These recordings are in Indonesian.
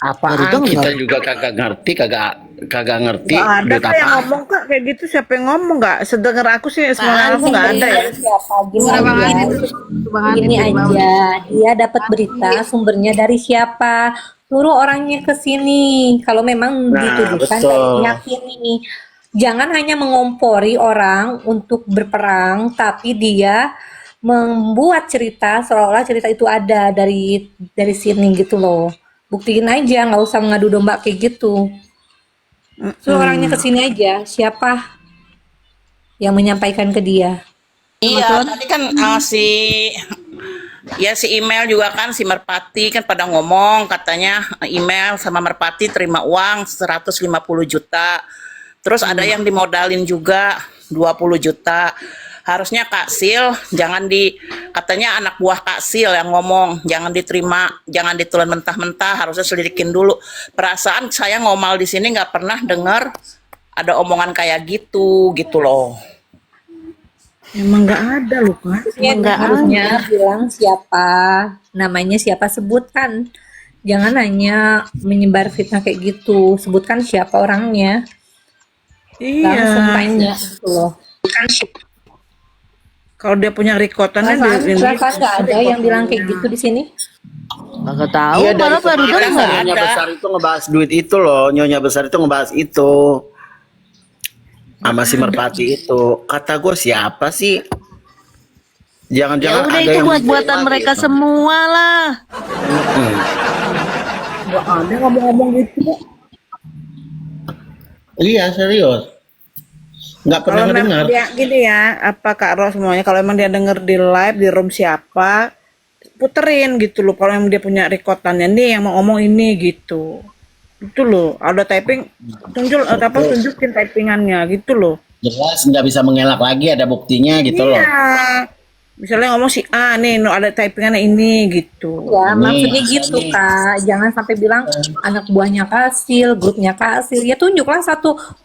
Apaan Baru kita dengar. juga kagak ngerti, kagak kagak ngerti Nggak ada duit kak yang apaan. ngomong kak kayak gitu. Siapa yang ngomong nggak? Sedengar aku sih, semangat Apaan aku sih? nggak ada ya. Siapa? Gimana Bang Adit tuh? Bang Adit Gini dari bawah. aja, dia dapat berita sumbernya dari siapa? Suruh orangnya ke sini. Kalau memang Nah, dituduhkan dan betul. diyakini, jangan hanya mengompori orang untuk berperang, tapi dia membuat cerita seolah-olah cerita itu ada dari sini gitu loh. Buktiin aja, nggak usah mengadu domba kayak gitu. Suruh orangnya ke sini aja. Siapa yang menyampaikan ke dia? Iya, tadi kan si email juga kan si Merpati kan pada ngomong katanya email sama Merpati terima uang 150 juta. Terus ada yang dimodalin juga 20 juta. Harusnya Kak Sil katanya anak buah Kak Sil yang ngomong jangan diterima, jangan ditelan mentah-mentah, harusnya selidikin dulu. Perasaan saya ngomal di sini nggak pernah dengar ada omongan kayak gitu loh. Emang nggak ada loh kak. Ya, Emang nggak ada. harusnya bilang siapa, namanya siapa, sebutkan. Jangan hanya menyebar fitnah kayak gitu, sebutkan siapa orangnya. Langsung Iya. tanya gitu loh. Kalau dia punya rekotannya Perasaan nggak ada yang bilang kayak gitu di sini? Kagak tahu, Iya, dari malah baru kemarin dengar. nggak Nyonya ada. besar itu ngebahas duit itu loh. Nyonya besar itu ngebahas itu sama si Merpati itu. Kata gue siapa sih? Ya Jangan-jangan udah ada itu yang buat-buatan menerima mereka gitu. semua lah. Hmm. nggak ada ngomong-ngomong gitu kak. Iya serius. Nggak pernah Kalau memang ngedengar. dia gini ya, apa Kak Ros semuanya, kalau emang dia denger di live di room siapa, puterin gitu loh. Kalau emang dia punya rekotannya nih yang mau ngomong ini gitu. Itu loh, ada typing, tunjukin typingannya gitu loh. Jelas nggak bisa mengelak lagi, ada buktinya gitu loh. Iya. Misalnya ngomong si A nih, no, ada typingannya ini gitu. Ya, Ini, maksudnya gitu ini. Kak. Jangan sampai bilang anak buahnya Kasil, grupnya Kasil. Ya tunjuklah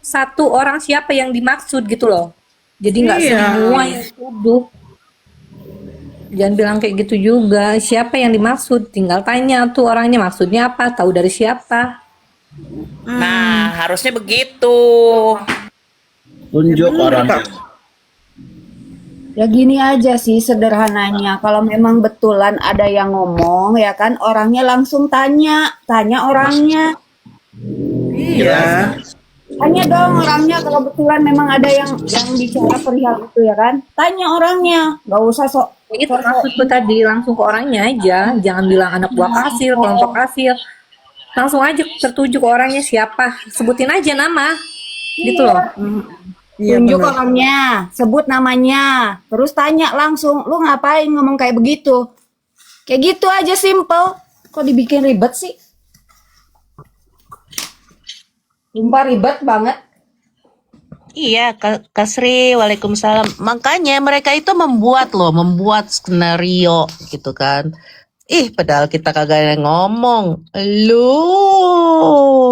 satu orang siapa yang dimaksud gitu loh. Jadi nggak Iya. semua yang tuduh. Jangan bilang kayak gitu juga. Siapa yang dimaksud? Tinggal tanya tuh orangnya maksudnya apa, tahu dari siapa. Nah, harusnya begitu. Tunjuk orang. Ya gini aja sih sederhananya. Kalau memang betulan ada yang ngomong ya kan orangnya langsung tanya orangnya. Iya. Tanya dong orangnya kalau betulan memang ada yang bicara perihal itu ya kan. Tanya orangnya, nggak usah sok. Ya itu maksudku tadi, langsung ke orangnya aja. Jangan bilang anak buah Kasil, kelompok Kasil. Langsung aja tertuju ke orangnya siapa. Sebutin aja nama. Gitu loh. Iya Tunjuk benar. orangnya, sebut namanya, terus tanya langsung, lu ngapain ngomong kayak begitu? Kayak gitu aja simple. Kok dibikin ribet sih? Sumpah ribet banget. Iya, Kasri, Waalaikumsalam. Makanya mereka itu membuat skenario gitu kan. Ih, padahal kita kagak ada yang ngomong. Lu,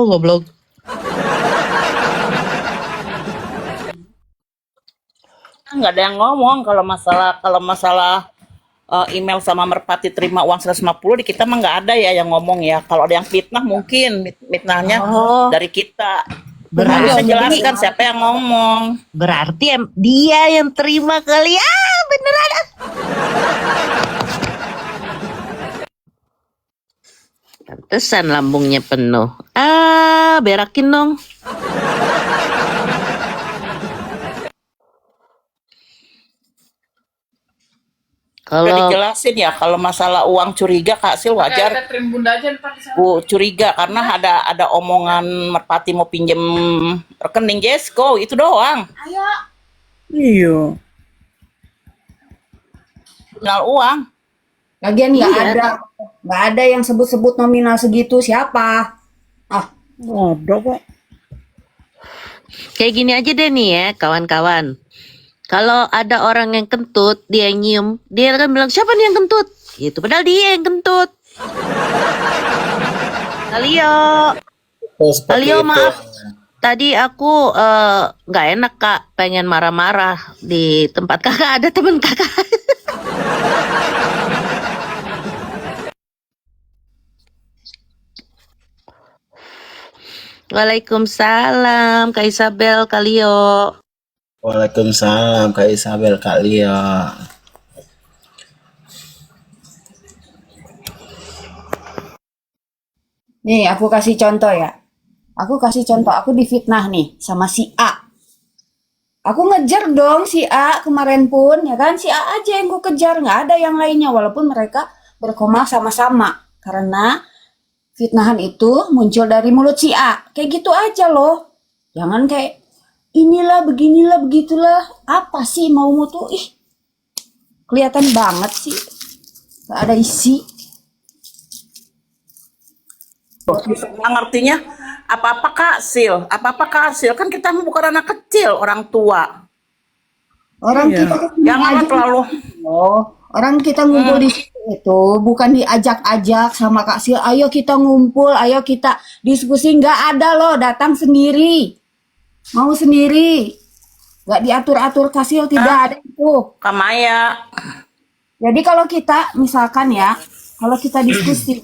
goblok. Nggak ada yang ngomong kalau masalah email sama Merpati terima uang 150 di kita mah nggak ada ya yang ngomong ya. Kalau ada yang fitnah mungkin fitnahnya Oh, dari kita. berarti Harusnya jelaskan siapa yang ngomong. dia yang terima kali. Ah, beneran. Pantesan lambungnya penuh. Ah, berakin dong. Udah Kalau dijelasin ya kalau masalah uang curiga Kak Sil wajar. Curiga karena ada omongan Merpati mau pinjem rekening Jesko itu doang. Iya. Tinggal uang. Lagian nggak ada yang sebut-sebut nominal segitu siapa? Ah, Ada kok. kayak gini aja deh nih ya, kawan-kawan. Kalau ada orang yang kentut, dia nyium, dia akan bilang siapa nih yang kentut? Gitu, padahal dia yang kentut. Alio, Oh, seperti Alio itu. maaf. Tadi aku nggak enak kak, pengen marah-marah di tempat kakak ada temen kakak. Waalaikumsalam, Kak Isabel, Kak Leo. Waalaikumsalam Kak Isabel, Kak Lia. Nih, aku kasih contoh ya. Aku kasih contoh, aku difitnah nih sama si A. Aku ngejar dong si A kemarin pun, ya kan? Si A aja yang gue kejar, nggak ada yang lainnya. Walaupun mereka berkoma sama-sama. Karena fitnahan itu muncul dari mulut si A. Kayak gitu aja loh. Jangan kayak inilah, beginilah, begitulah. Apa sih maumu tuh? Ih, kelihatan banget sih. Gak ada isi. Nggak ngertinya apa-apa Kak Sil, kan kita bukan anak kecil, orang tua. Orang Iya. kita kesini Jangan aja terlalu loh. Orang kita ngumpul di situ itu bukan diajak-ajak sama Kak Sil. Ayo kita ngumpul, ayo kita diskusi. Nggak ada loh, datang sendiri. Mau sendiri. Nggak diatur-atur Kak Sil, tidak ada itu. Kak Maya. Jadi kalau kita, misalkan ya, kalau kita diskusi,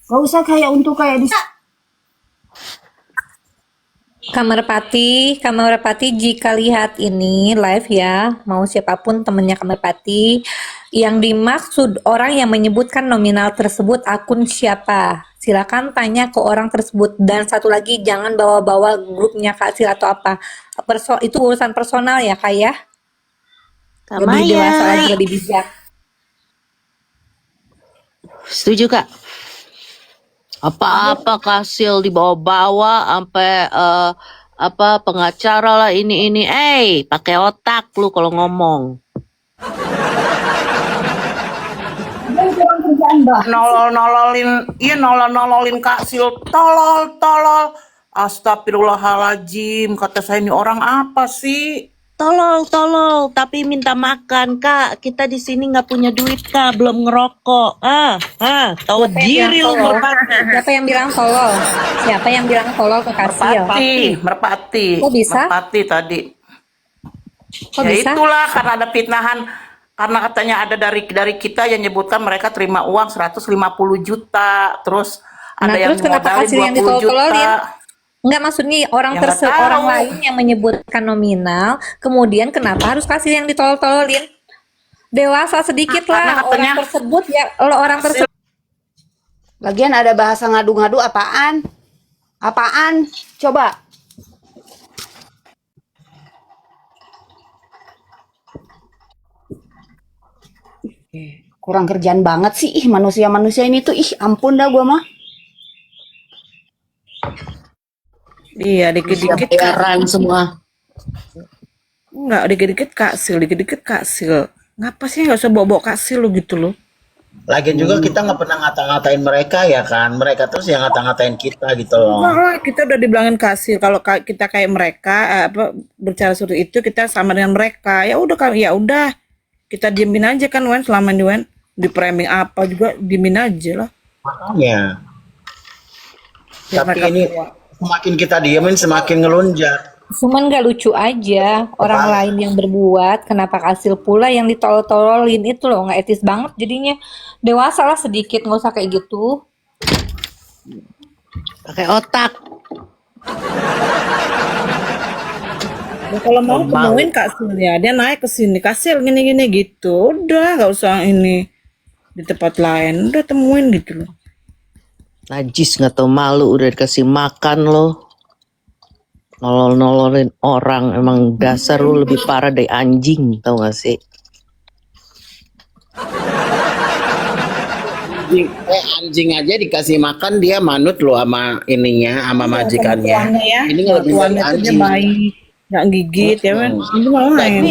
nggak usah kayak untuk kayak di Kak Merpati jika lihat ini live ya, mau siapapun temennya Kak Merpati, yang dimaksud orang yang menyebutkan nominal tersebut akun siapa? Silakan tanya ke orang tersebut. Dan satu lagi, jangan bawa-bawa grupnya Kak Sil atau apa. Itu urusan personal ya Kak ya. Kak Lebih dewasa Maya. lagi, lebih bijak. Setuju, Kak? Apa-apa Kasil dibawa-bawa sampai apa pengacara lah ini. Pakai otak lu kalau ngomong. kerjaan bah. nololin Kak Sil, tolol. Astagfirullahaladzim, kata saya ini orang apa sih? Tolol, tapi minta makan, Kak. Kita di sini nggak punya duit, Kak. Belum ngerokok. Tahu diri lu Merpati. Siapa yang bilang tolol? Siapa yang bilang tolol ke Kak Sil? Merpati. Kok bisa? Merpati tadi. Kok Ya bisa? itulah karena ada fitnahan, karena katanya ada dari kita yang nyebutkan mereka terima uang 150 juta, terus ada Nah, yang terus kenapa modalin Kak Sil yang 20 ditolol-tololin? juta. Enggak, maksudnya Ya nggak tahu. orang lain yang menyebutkan nominal, kemudian kenapa harus kasih yang ditolol-tololin? Dewasa sedikit Karena lah katanya- orang tersebut ya, orang tersebut. Lagian ada bahasa ngadu-ngadu apaan? Apaan? Coba. Kurang kerjaan banget sih. Ih, manusia-manusia ini tuh. Ih, ampun dah gua mah. Iya, dikit-dikit Bayaran semua. enggak, dikit-dikit Kak Sil. Ngapa sih nggak usah bawa-bawa Kak Sil lu gitu loh. Lagian juga kita nggak pernah ngata-ngatain mereka ya kan. Mereka terus yang ngata-ngatain kita gitu loh. Enggak lah, kita udah dibilangin Kak Sil kalau kita kayak mereka bercara seperti itu kita sama dengan mereka. Ya udah ya udah. Kita diemin aja kan Wen, selama ini Wen di framing apa juga diemin aja lah. Makanya. Biar Tapi mereka ini semakin kita diemin semakin ngelunjak. Cuman gak lucu aja orang Apa? lain yang berbuat, kenapa Kak Sil pula yang ditolol-tololin itu loh, nggak etis banget jadinya. Dewasa lah sedikit, nggak usah kayak gitu. Pakai otak. Ya, kalau mau temuin Kak Sil ya, dia naik ke sini Kak Sil gini-gini gitu. Udah nggak usah ini di tempat lain, udah temuin gitu loh. Najis nggak tau malu udah dikasih makan lo. Nololin orang, emang dasar lu lebih parah dari anjing, tau gak sih? Anjing aja dikasih makan dia manut loh sama ininya, sama majikannya. Tuannya ya, Ini nggak lebih dari tuannya tuh dia anjing. baik, nggak gigit ya Wen. Ini malah lain.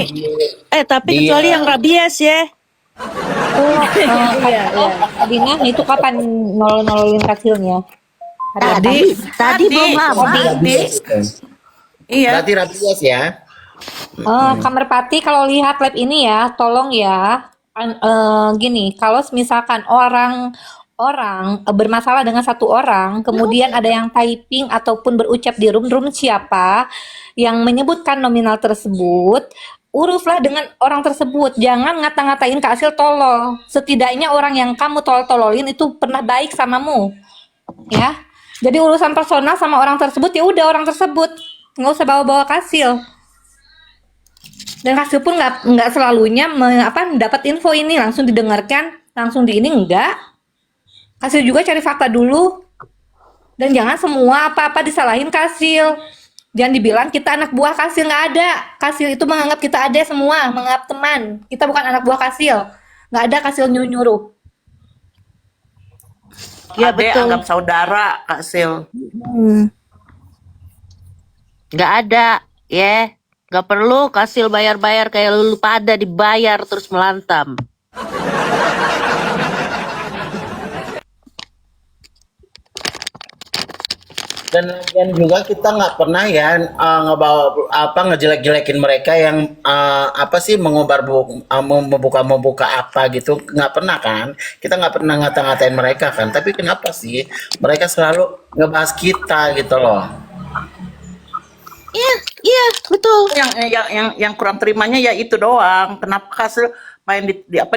Tapi Dia- kecuali yang rabies ya. Dina, itu kapan nololin Kak Silnya? Tadi belum habis. Iya. Berarti rabies ya. Kak Merpati kalau lihat live ini ya, tolong ya, gini, kalau misalkan orang bermasalah dengan satu orang, kemudian ada yang typing ataupun berucap di room siapa yang menyebutkan nominal tersebut, uruslah dengan orang tersebut, jangan ngata-ngatain Kak Sil tolol. Setidaknya orang yang kamu tolol-tololin itu pernah baik samamu, ya. Jadi urusan personal sama orang tersebut ya udah orang tersebut, nggak usah bawa-bawa Kasil. Dan Kasil pun nggak selalunya dapat info ini langsung didengarkan, langsung di ini enggak. Kasil juga cari fakta dulu. Dan jangan semua apa-apa disalahin Kasil. Jangan dibilang kita anak buah Kasil, nggak ada. Kasil itu menganggap kita ada semua, menganggap teman. Kita bukan anak buah Kasil. Nggak ada Kasil nyuruh-nyuruh. Ya Ade betul. anggap saudara Kak Sil. Nggak ada, ya. Nggak perlu Kasil bayar-bayar kayak lu pada dibayar terus melantam. Dan juga kita nggak pernah ya ngebawa ngejelek-jelekin mereka yang membuka apa gitu, nggak pernah kan, kita nggak pernah ngata-ngatain mereka kan, tapi kenapa sih mereka selalu ngebahas kita gitu loh. Iya, betul. Yang kurang terimanya ya itu doang. Kenapa Kasil main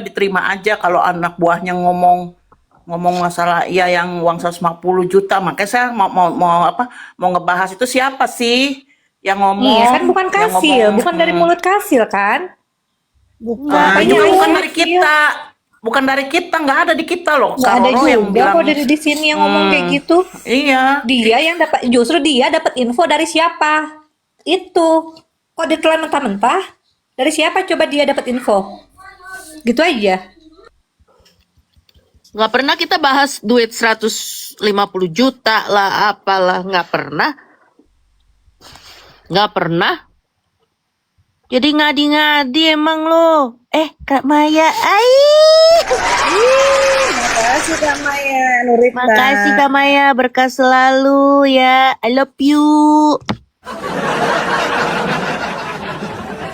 diterima aja kalau anak buahnya ngomong masalah yang uang 150 juta. Makanya saya mau ngebahas itu siapa sih yang ngomong. Iya kan bukan yang Kasil, ngomong, bukan dari mulut Kasil kan? Nah, itu Makanya bukan Kasil. dari kita. Bukan dari kita, nggak ada di kita loh. Nggak ada Karoro yang juga bilang, kok dari di sini yang ngomong kayak gitu. Iya. Justru dia dapat info dari siapa? Itu. Kok ditelan mentah-mentah? Dari siapa coba dia dapat info? Gitu aja. Nggak pernah kita bahas duit 150 juta lah, apalah. Nggak pernah. Nggak pernah. Jadi ngadi-ngadi emang lo. Kak Maya. Makasih Kak Maya, Nurita. Makasih Kak Maya, berkah selalu ya. I love you.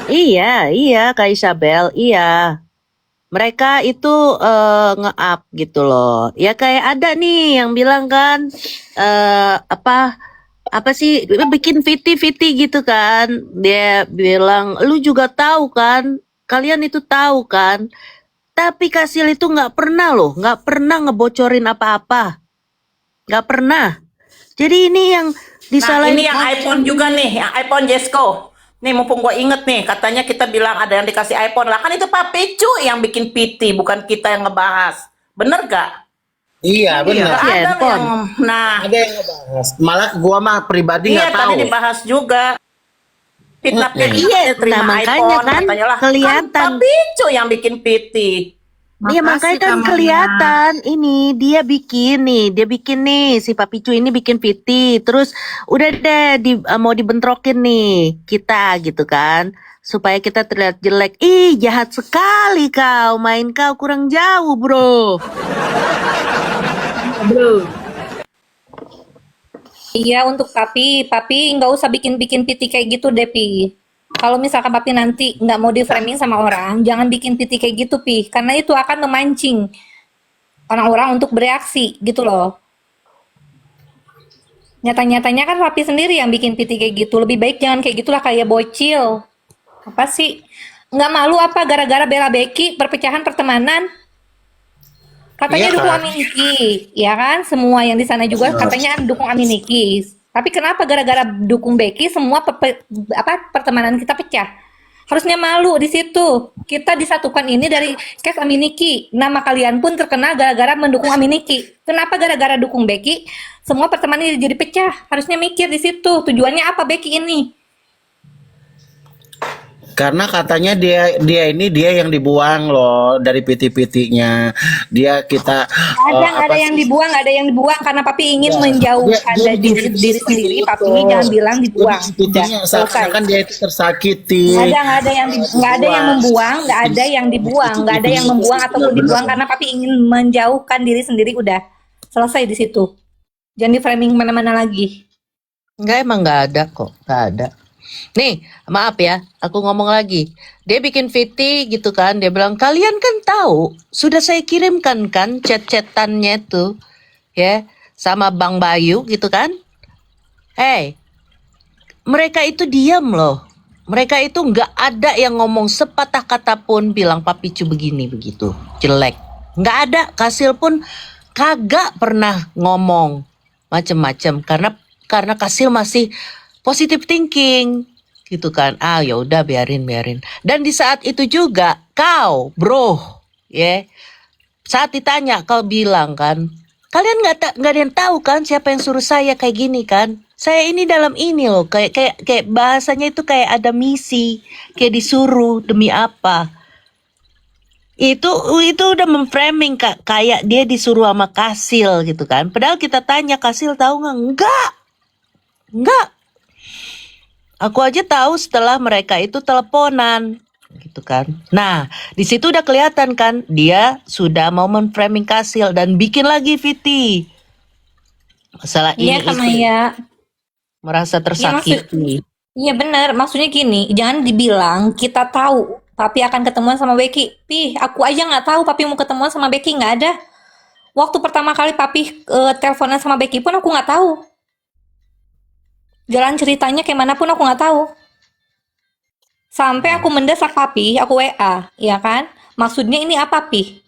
Iya Kak Isabel, iya. Mereka itu nge-up gitu loh. Ya kayak ada nih yang bilang kan apa sih bikin viti gitu kan. Dia bilang, "Lu juga tahu kan? Kalian itu tahu kan?" Tapi Kasil itu nggak pernah ngebocorin apa-apa. Nggak pernah. Jadi ini yang Nah, disalahin. ini yang iPhone juga nih, yang iPhone Jesko. Nih, mumpung gue inget nih, katanya kita bilang ada yang dikasih iPhone. Lah kan itu Pak Picu yang bikin PT, bukan kita yang ngebahas. Bener gak? Iya benar. Nggak ada handphone. yang, nah, Ada yang ngebahas, malah gua mah pribadi iya nggak tahu. tadi dibahas juga. Fitnah Iya, terima nah makanya iPhone, kan katanya lah. kelihatan. Kan Pak Picu yang bikin PT. Iya makanya kan kelihatan ini dia bikin nih si Papicu ini bikin PT, terus udah deh mau dibentrokin nih kita gitu kan supaya kita terlihat jelek. Ih jahat sekali kau, main kau kurang jauh bro. Iya untuk Papi nggak usah bikin piti kayak gitu deh Pi. Kalau misalkan Papi nanti nggak mau di framing sama orang, jangan bikin piti kayak gitu Pi, karena itu akan memancing orang-orang untuk bereaksi gitu loh. Nyata-nyatanya kan Papi sendiri yang bikin piti kayak gitu. Lebih baik jangan kayak gitulah, kayak bocil. Apa sih? Nggak malu apa gara-gara bela Becky perpecahan pertemanan? Katanya Iya, dukung kan? Aminiki, ya kan? Semua yang di sana juga katanya dukung Aminiki. Tapi kenapa gara-gara dukung Becky semua pertemanan kita pecah? Harusnya malu di situ. Kita disatukan ini dari case Aminiki. Nama kalian pun terkenal gara-gara mendukung Aminiki. Kenapa gara-gara dukung Becky semua pertemanan ini jadi pecah? Harusnya mikir di situ. Tujuannya apa Becky ini? Karena katanya dia yang dibuang loh dari PT-PT-nya. Nggak Ada yang dibuang, karena Papi ingin menjauhkan dari diri sendiri. Papi jangan bilang dibuang. PT-nya seakan dia itu tersakiti. Nggak ada yang membuang, nggak ada yang dibuang, nggak ada yang membuang ataupun dibuang karena Papi ingin menjauhkan diri sendiri. Udah selesai di situ. Jangan di framing mana-mana lagi. Enggak, emang nggak ada kok, nggak ada. Nih, maaf ya, aku ngomong lagi. Dia bikin VT gitu kan, dia bilang, kalian kan tahu, sudah saya kirimkan kan chat-chatannya tuh, ya, sama Bang Bayu gitu kan. Mereka itu diam loh. Mereka itu nggak ada yang ngomong sepatah kata pun bilang Papicu begini begitu, jelek. Nggak ada, Kasil pun kagak pernah ngomong. macem-macem karena Kasil masih positive thinking gitu kan. Ya udah biarin. Dan di saat itu juga kau bro ya, saat ditanya kau bilang kan, kalian nggak ada yang tahu kan siapa yang suruh saya kayak gini kan. Saya ini dalam ini loh, kayak bahasanya itu kayak ada misi, kayak disuruh demi apa. Itu udah memframing kayak dia disuruh sama Kasil gitu kan. Padahal kita tanya Kasil tahu nggak? Enggak. Aku aja tahu setelah mereka itu teleponan gitu kan. Nah, di situ udah kelihatan kan dia sudah mau memframing Kasil dan bikin lagi Viti. Masalah Iya ini sama itu ya. merasa tersakiti. Iya benar, maksudnya gini, jangan dibilang kita tahu Papi akan ketemuan sama Becky. Aku aja nggak tahu Papi mau ketemuan sama Becky, nggak ada. Waktu pertama kali Papi teleponan sama Becky pun aku nggak tahu. Jalan ceritanya kayak mana pun aku nggak tahu. Sampai aku mendesak Papi, aku WA, ya kan? Maksudnya ini apa Pi?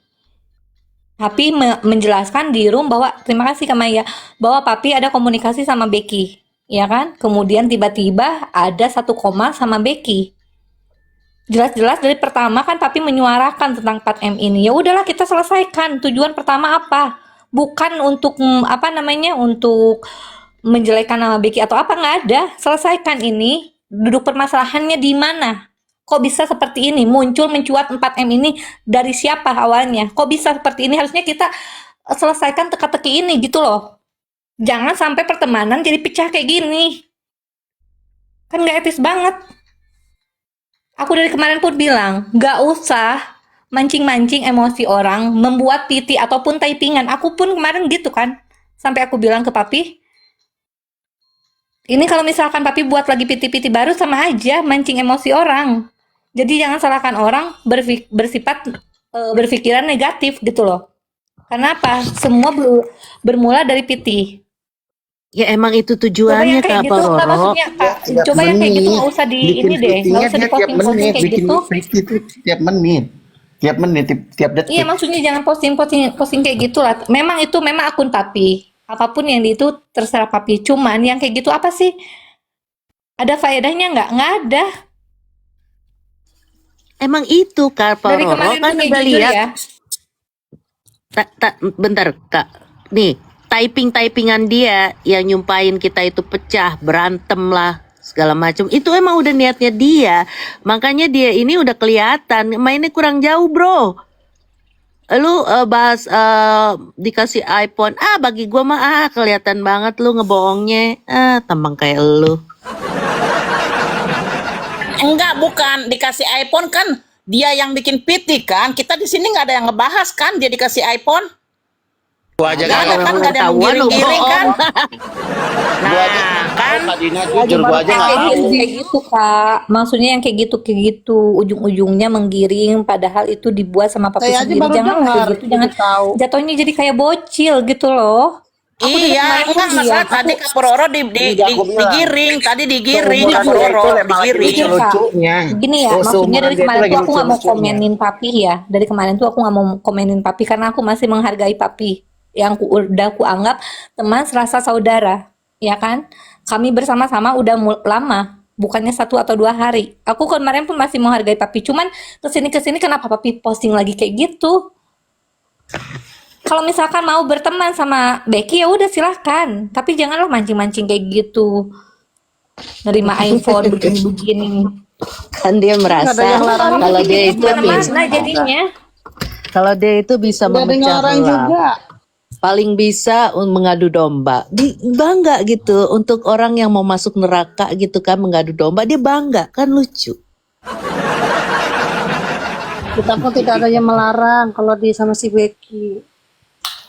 Papi menjelaskan di room bahwa terima kasih Kak Maya, bahwa Papi ada komunikasi sama Becky, ya kan? Kemudian tiba-tiba ada 1 koma sama Becky. Jelas-jelas dari pertama kan Papi menyuarakan tentang 4M ini. Ya udahlah kita selesaikan. Tujuan pertama apa? Bukan untuk untuk menjelekkan nama Becky atau apa, nggak ada. Selesaikan ini. Duduk permasalahannya di mana? Kok bisa seperti ini? Muncul mencuat 4M ini dari siapa awalnya? Kok bisa seperti ini? Harusnya kita selesaikan teka-teki ini gitu loh. Jangan sampai pertemanan jadi pecah kayak gini. Kan nggak etis banget. Aku dari kemarin pun bilang, nggak usah mancing-mancing emosi orang, membuat PT ataupun typingan. Aku pun kemarin gitu kan. Sampai aku bilang ke Papi, ini kalau misalkan Papi buat lagi PT-PT baru sama aja mancing emosi orang. Jadi jangan salahkan orang berpikiran negatif gitu loh. Karena apa? Semua bermula dari PT. Ya emang itu Coba tujuannya yang kayak Kak gitu, nggak Pororo. maksudnya Kak. Tiap Coba yang kayak gitu menit. nggak usah di Bikin ini deh, nggak fittingnya usah dia tiap diposting-posting menit. kayak Bikin gitu. fitting itu tiap menit. Tiap detik. Iya, maksudnya jangan posting kayak gitu lah. Memang akun Papi. Apapun yang di itu terserah Papi. Cuman yang kayak gitu apa sih? Ada faedahnya nggak? Nggak ada. Emang itu Kak Dari Pororo kemarin kan tuh kayak udah jujur lihat. ya. Bentar Kak. Nih, typingan dia yang nyumpahin kita itu pecah, berantem lah, segala macam. Itu emang udah niatnya dia. Makanya dia ini udah kelihatan mainnya kurang jauh, bro. Lu bahas dikasih iPhone. Bagi gua mah kelihatan banget lu ngebohongnya. Tampang kayak lu. Enggak, bukan dikasih iPhone kan dia yang bikin PT kan. Kita di sini nggak ada yang ngebahas kan dia dikasih iPhone. Gua aja Nggak ada kan, nggak ada yang giring-giring kan. Nah, kan Kak Dina jujur gua aja nggak tahu. Kayak gitu Kak. Maksudnya yang kayak gitu. Ujung-ujungnya menggiring. Padahal itu dibuat sama Papi Saya aja sendiri. baru Jangan dengar, kayak gitu. Jangan tahu. jatuhnya jadi kayak bocil gitu loh. Aku dari iya, kemarin enggak pun masalah lihat. tadi Kak Pororo digiring, tadi digiring Kak Seumuran Pororo, itu malah digiring. Jujur, Kak. lucu-lucunya. Gini ya, maksudnya Seumuran dari dia itu kemarin lagi tuh aku nggak mau lucu-lucunya. komenin Papi ya. Dari kemarin tuh aku nggak mau komenin Papi karena aku masih menghargai Papi. Yang udah aku anggap teman serasa saudara, ya kan? Kami bersama-sama udah lama, bukannya 1 atau 2 hari. Aku kemarin pun masih menghargai Papi. Cuman kesini kenapa Papi posting lagi kayak gitu? Kalau misalkan mau berteman sama Becky ya udah silahkan. Tapi janganlah mancing-mancing kayak gitu. Nerima iPhone begini-begini. Kan dia merasa kalau dia itu Mana jadinya? kalau dia itu bisa Nggak ada memecah ngelarang belah. juga. Paling bisa mengadu domba. Bangga gitu untuk orang yang mau masuk neraka gitu kan, mengadu domba, dia bangga kan, lucu. Kita pun tidak ada yang melarang kalau dia sama si Becky.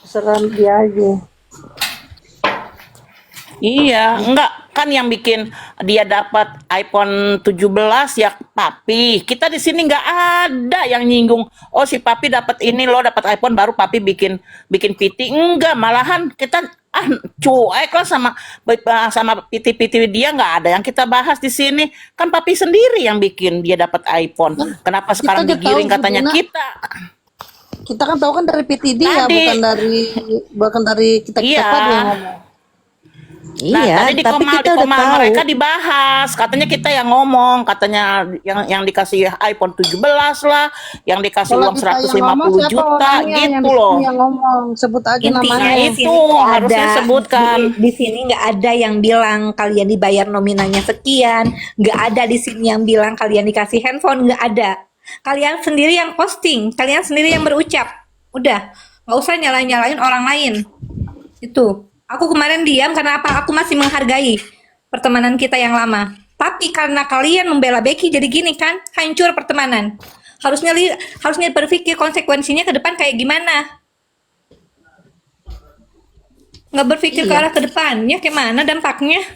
Serah dia aja. Iya, enggak kan yang bikin dia dapat iPhone 17 ya Papi. Kita di sini nggak ada yang nyinggung. Oh si Papi dapat ini loh, dapat iPhone baru Papi bikin PT. Enggak, malahan kita cuek lah sama PT dia, nggak ada yang kita bahas di sini. Kan Papi sendiri yang bikin dia dapat iPhone. Kenapa sekarang aja digiring tahu, katanya Buna. Kita kan tahu kan dari PT dia, Tadi. bukan dari kita Iya. dia ngomong. Nah, Iya, tadi di tapi Komal, kita udah tahu. mereka dibahas. Katanya kita yang ngomong, katanya yang dikasih iPhone 17 lah, yang dikasih Kalau uang kita yang ngomong 150 siapa juta orangnya yang gitu di loh. sini yang ngomong? Sebut aja Intinya namanya. Di itu sini nggak harusnya ada sebutkan. di sini nggak ada yang bilang kalian dibayar nominalnya sekian, nggak ada di sini yang bilang kalian dikasih handphone, nggak ada. Kalian sendiri yang posting, kalian sendiri yang berucap. Udah, nggak usah nyalain orang lain. Itu. Aku kemarin diam karena apa? Aku masih menghargai pertemanan kita yang lama. Tapi karena kalian membela Becky jadi gini kan, hancur pertemanan. Harusnya berpikir konsekuensinya ke depan kayak gimana. Nggak berpikir ke arah ke depannya kayak mana dampaknya.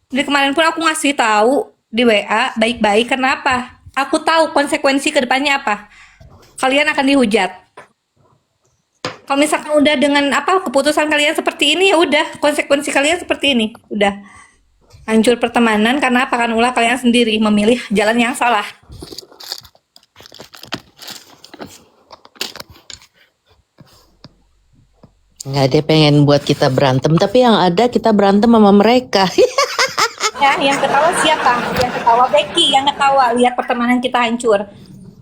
Dari kemarin pun aku ngasih tahu di WA baik-baik. Kenapa? Aku tahu konsekuensi ke depannya apa. Kalian akan dihujat. Kalau misalkan udah dengan apa keputusan kalian seperti ini, ya udah konsekuensi kalian seperti ini, udah hancur pertemanan karena apa? Kan ulah kalian sendiri memilih jalan yang salah. Nggak ada pengen buat kita berantem, tapi yang ada kita berantem sama mereka. Ya, yang ketawa siapa? Yang ketawa Becky, yang ketawa lihat pertemanan kita hancur.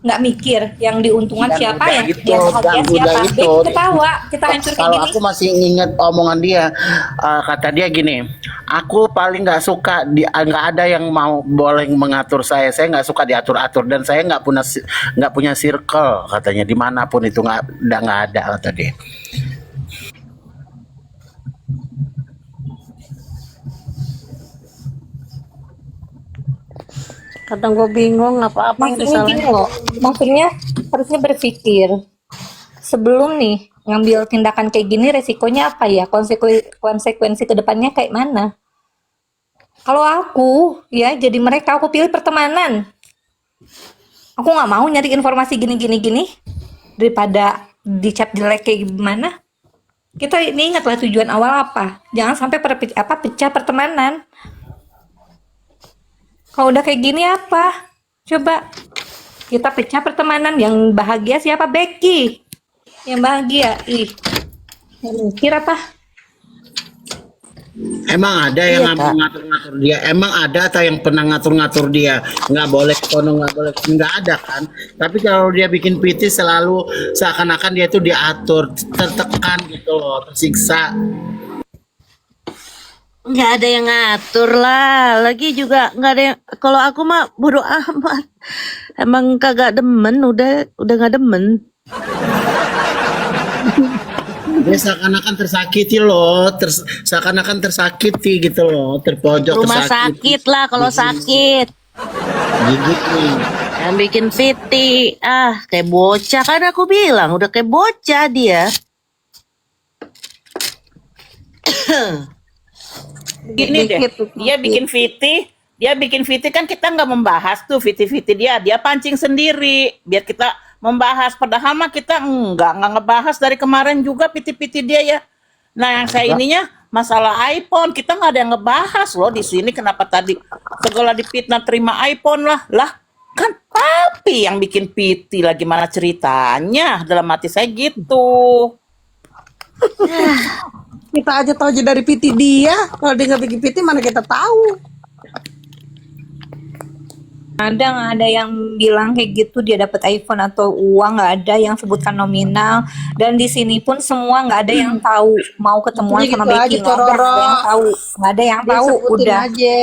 Nggak mikir yang diuntungkan Dan siapa, udah yang gitu, dia bahagia dan siapa. udah itu. Becky ketawa, kita hancur kayak Kalau gini. aku masih ingat omongan dia, kata dia gini, aku paling nggak suka nggak ada yang mau boleh mengatur saya nggak suka diatur-atur dan saya nggak punya circle katanya dimanapun itu nggak ada kata dia. Kadang gue bingung apa-apa yang Maksudnya gini disalahin. loh, maksudnya harusnya berpikir sebelum nih ngambil tindakan kayak gini resikonya apa ya, konsekuensi ke depannya kayak mana. Kalau aku ya jadi mereka, aku pilih pertemanan. Aku nggak mau nyari informasi gini daripada dicap jelek kayak gimana. Kita ini ingatlah tujuan awal apa, jangan sampai pecah pertemanan. Kalau udah kayak gini apa? Coba kita pecah pertemanan, yang bahagia siapa? Becky. Yang bahagia, yang mikir apa? Emang ada yang Iya, Kak. ngatur-ngatur dia? Emang ada atau yang pernah ngatur-ngatur dia? Nggak boleh kono, nggak boleh, nggak ada kan? Tapi kalau dia bikin PT selalu seakan-akan dia itu diatur, tertekan gitu loh, tersiksa. Nggak ada yang ngatur lah. Lagi juga nggak ada yang. Kalau aku mah bodo amat. Emang kagak demen, udah nggak demen. Dia seakan-akan tersakiti loh, seakan-akan tersakiti gitu loh, terpojok, Rumah tersakiti. sakit lah kalau sakit. Gigit nih. Yang bikin Fiti, kayak bocah kan aku bilang, udah kayak bocah dia. Gini deh, dia bikin VT kan kita nggak membahas tuh VT dia pancing sendiri biar kita membahas. Padahal mah kita nggak ngebahas dari kemarin juga VT dia ya. Nah yang saya ininya masalah iPhone kita nggak ada yang ngebahas loh di sini. Kenapa tadi segala dipitnah terima iPhone lah kan papi yang bikin PT lah, gimana ceritanya, dalam hati saya gitu. Kita aja tahu aja dari PT dia. Kalau dia nggak bikin PT mana kita tahu. Nggak ada yang bilang kayak gitu dia dapat iPhone atau uang, nggak ada yang sebutkan nominal. Dan di sini pun semua nggak ada yang tahu mau ketemuan Jadi sama gitu Becky, aja, nggak ada Roro. yang tahu, nggak ada yang Dia tahu. sebutin Udah aja.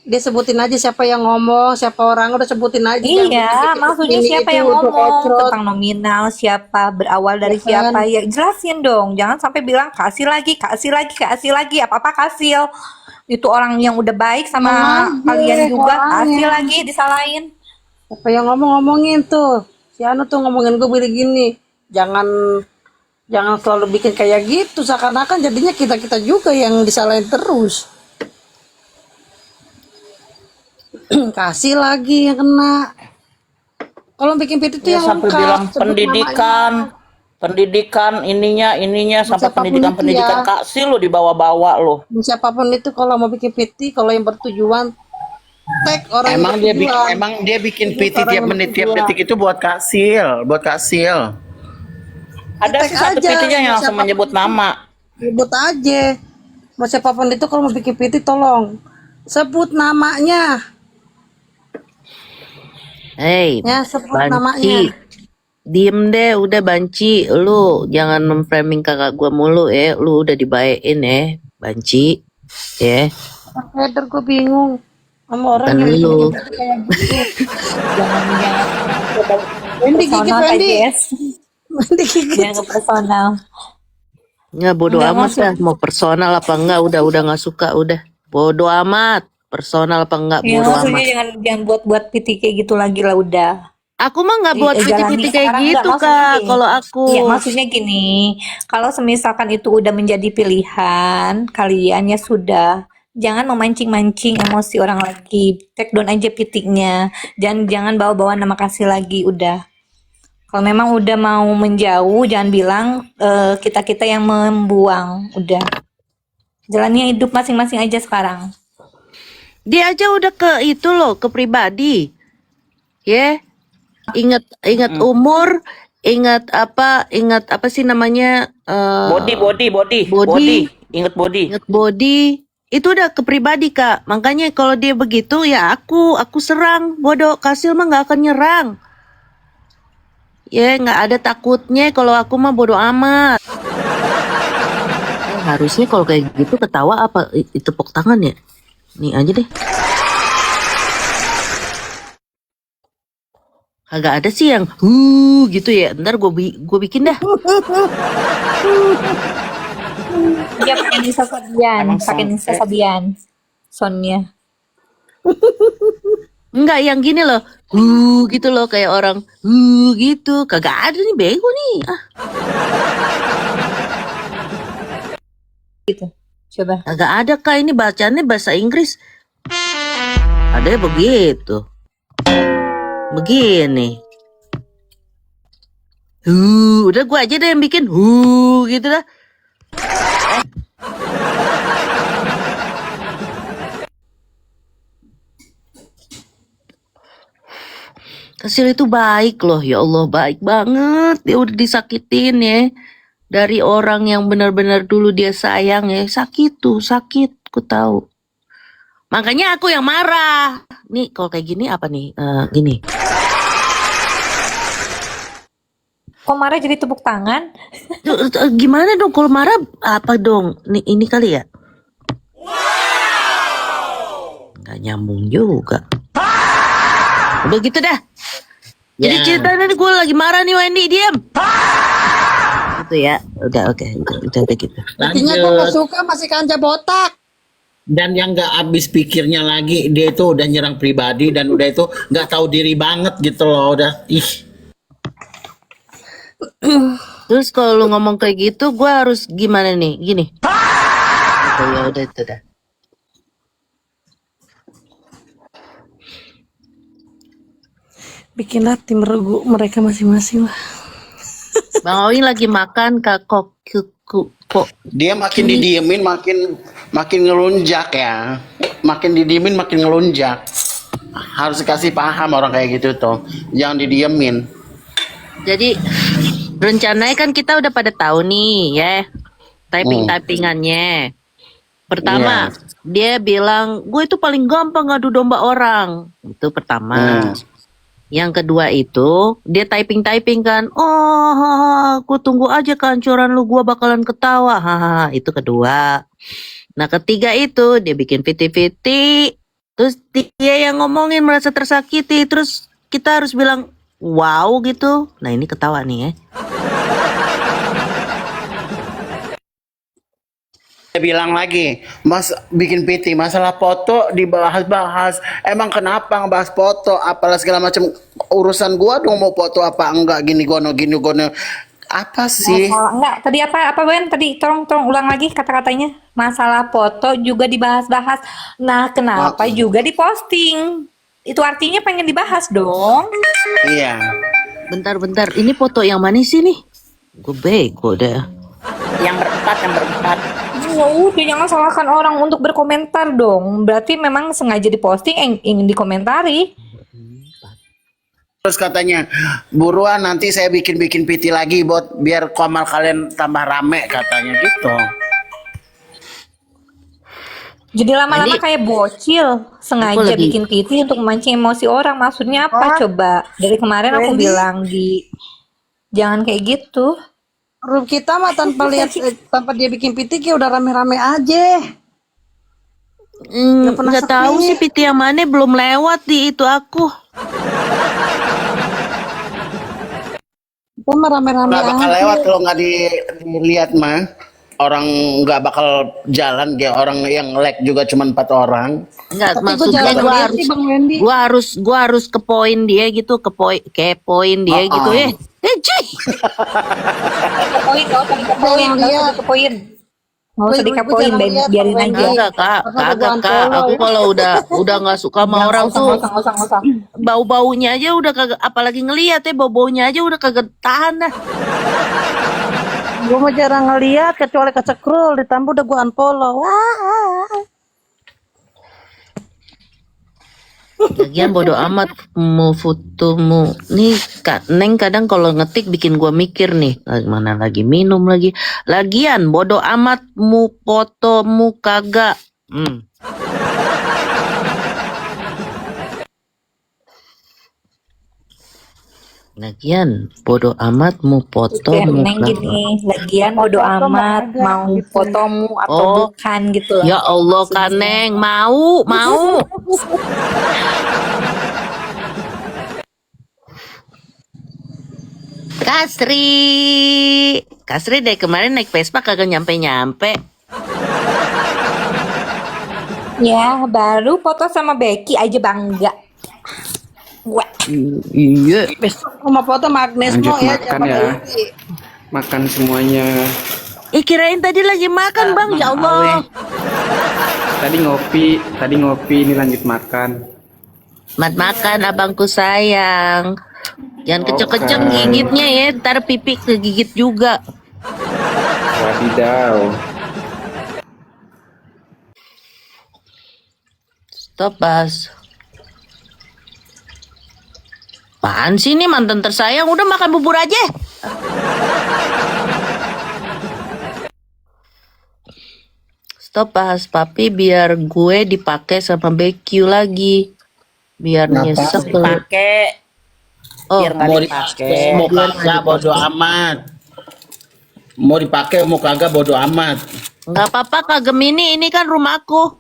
Dia sebutin aja siapa yang ngomong, siapa orang udah sebutin aja. Jangan iya, dikit-dikit maksudnya ini siapa itu, yang udah ngomong kocrot. tentang nominal, siapa berawal dari Ya kan? siapa, ya jelasin dong. Jangan sampai bilang kasih lagi, apa-apa kasih. Itu orang yang udah baik sama Emang kalian juga, orangnya. kasih lagi, disalahin. Siapa yang ngomongin tuh? Si Anu tuh ngomongin gue gini. Jangan selalu bikin kayak gitu. Seakan-akan jadinya kita juga yang disalahin terus. Kasih lagi yang kena. Kalau bikin PT itu Ya yang sampai lengkap. bilang sebut pendidikan ininya sampai Siapapun pendidikan itu ya. kasih lo dibawa-bawa lo. namanya. Siapapun itu kalau mau bikin PT, kalau yang bertujuan tag orang Emang yang bertujuan. dia bikin PT Orang tiap yang menit tiap bertujuan. detik itu buat kasil. Ada Tag sih satu aja, PT-nya yang langsung siapapun menyebut itu. nama. Ribut aja. mau siapapun itu kalau mau bikin PT tolong sebut namanya, Hei, ya sebut Banci, namanya. diem deh, udah Banci, lu jangan memframing kakak gua mulu ya, lu udah dibayain ya, Banci, ya, Header gue bingung sama orang bukan yang lu. bikin PT kayak gitu. Jangan Wendy gigit personal Kak Wendy, Jess. Wendy gigit. Jangan ke personal. Nggak bodo Enggak amat maksud dah, mau personal apa enggak, udah nggak suka, udah bodo amat, personal apa enggak, ya bodo maksudnya amat. jangan buat PT kayak gitu lagi lah udah. Aku mah nggak buat Jalani piti-piti kayak sekarang enggak gitu maksudnya kak, gini. kalau aku. Iya, maksudnya gini, kalau semisalkan itu udah menjadi pilihan kalian ya sudah. Jangan memancing-mancing emosi orang lagi. Take down aja pitiknya. Jangan bawa-bawa nama kasih lagi udah. Kalau memang udah mau menjauh, jangan bilang kita-kita yang membuang. Udah. Jalannya hidup masing-masing aja sekarang. Dia aja udah ke itu loh, ke pribadi, ya. Ingat umur, ingat apa sih namanya, Body, body, body, body. body, Ingat body. ingat body. Itu udah ke pribadi kak. Makanya kalau dia begitu ya aku serang. Bodoh, Kasil mah nggak akan nyerang. Ya nggak ada takutnya. Kalau aku mah bodoh amat. Harusnya kalau kayak gitu ketawa apa tepuk tangan ya? Nih aja deh. Kagak ada sih yang gitu ya. Ntar gue bikin dah. Dia pakai Nisa Sabian, pakai Nisa Sabian. Sonnya. Enggak yang gini loh. Gitu loh kayak orang gitu. Kagak ada nih, bego nih. Ah, Gitu. Coba. kagak ada kak, ini bacanya bahasa Inggris. Ada begitu. Begini. Udah gue aja deh yang bikin gitu dah. Kasil itu baik loh, ya Allah baik banget. Dia udah disakitin ya. Dari orang yang benar-benar dulu dia sayang ya. Sakit, ku tahu. Makanya aku yang marah. Nih kalau kayak gini apa nih? Gini. Kok marah jadi tepuk tangan? Gimana dong kalau marah apa dong? Nih ini kali ya. Nggak nyambung juga. Udah gitu dah. Jadi ceritanya gue lagi marah nih Wendy, diam. Gitu ya. Udah oke, udah gitu. Intinya gue gak suka masih kanja botak. Dan yang nggak habis pikirnya lagi, dia itu udah nyerang pribadi dan udah itu nggak tahu diri banget gitu loh, udah Terus kalau lu ngomong kayak gitu, gue harus gimana nih? Gini. Gitu, ya udah itu dah. Bikinlah tim regu mereka masing-masing lah. Bang Owi lagi makan kok. dia makin didiemin makin ngelunjak ya, makin didiemin makin ngelunjak. Harus kasih paham orang kayak gitu tuh, jangan didiemin. Jadi rencananya kan kita udah pada tahu nih ya typingannya. Pertama dia bilang gue itu paling gampang ngadu domba orang, itu pertama. Yang kedua itu dia typing kan, aku tunggu aja kehancuran lu, gue bakalan ketawa, hahaha, itu kedua. Nah ketiga itu dia bikin fiti-fiti, terus dia yang ngomongin merasa tersakiti, terus kita harus bilang wow gitu. Nah ini ketawa nih ya. Saya bilang lagi, Mas bikin PT masalah foto dibahas-bahas. Emang kenapa ngebahas foto? Apalah segala macam, urusan gua dong mau foto apa enggak, gini gono. Apa sih? Masalah enggak, tadi apa Ben? Tadi tolong ulang lagi kata-katanya. Masalah foto juga dibahas-bahas. Nah, kenapa juga diposting? Itu artinya pengen dibahas dong. Iya. Bentar, ini foto yang mana sih nih? Gue bego dah. Yang berempat. Ya udah, jangan salahkan orang untuk berkomentar dong. Berarti memang sengaja diposting, ingin dikomentari. Terus katanya, buruan nanti saya bikin PT lagi buat biar komal kalian tambah rame katanya gitu. Jadi lama-lama Ini kayak bocil, aku sengaja lagi bikin PT untuk memancing emosi orang. Maksudnya apa coba? Dari kemarin aku Wendy, bilang jangan kayak gitu. grup kita mah tanpa lihat tanpa dia bikin pitik ya udah rame-rame aja. Nggak pernah nggak tahu sih sepi. PT yang mana belum lewat di itu aku. Kita mah rame-rame Nggak bakal aja. lewat kalau nggak dilihat mah. Orang nggak bakal jalan dia, orang yang like juga cuma 4 orang. Nggak, Tapi gue maksudnya jarang gua ngeliat harus sih Bang Wendy. gua harus ke poin dia gitu, kepoin dia gitu Oh, cuy. Kepoin, gak usah dikepoin, Jarang gak usah lihat. dikepoin. Gak usah Gue dikepoin, jarang lihat Bang biarin Wendy. aja. Kagak kak, Maka udah gue kagak kak. unfollow Aku ya. kalau udah nggak suka sama Jangan, orang gak usah, tuh gak usah, gak usah, gak usah. bau-baunya aja udah kagak, apalagi ngeliat ya bau-baunya aja udah kagak tahan dah. Gue mah jarang ngeliat kecuali kecekrul ditambah udah gue unfollow. Wah. Lagian bodo amat mau fotomu. Nih Kak Neng kadang kalau ngetik bikin gua mikir nih, mana lagi minum lagi. Lagian bodo amat mu fotomu kagak. Lagian bodo amat mu foto Kayak mu Neng kagak. gini, lagian bodo Foto mau amat kagak mau gitu. fotomu atau Oh, bukan gitu loh ya Allah Kak maksudnya. Neng, mau. Kasri dari kemarin naik Vespa kagak nyampe-nyampe. Ya, baru foto sama Becky aja bangga. Wah, Iya. Besok rumah foto sama Agnes Lanjut Mo ya, makan jangan ya. Wendy. Makan semuanya. Kirain tadi lagi makan Bang, ya Bang Allah. Awe. Tadi ngopi, ini lanjut makan. Mat makan abangku sayang. Jangan kenceng-kenceng Oke. gigitnya ya, ntar pipi kegigit juga. Wadidaw. Stop Bas. Apaan sih ini mantan tersayang, udah makan bubur aja. Stop Bas, papi biar gue dipakai sama BQ lagi. Biar Kenapa? nyesek. Dipakai Oh, biar nggak Mau dipakai. dipakai, mau kagak bodo amat. Mau dipakai, mau kagak bodo amat. nggak apa-apa Kak Gemini, ini kan rumahku.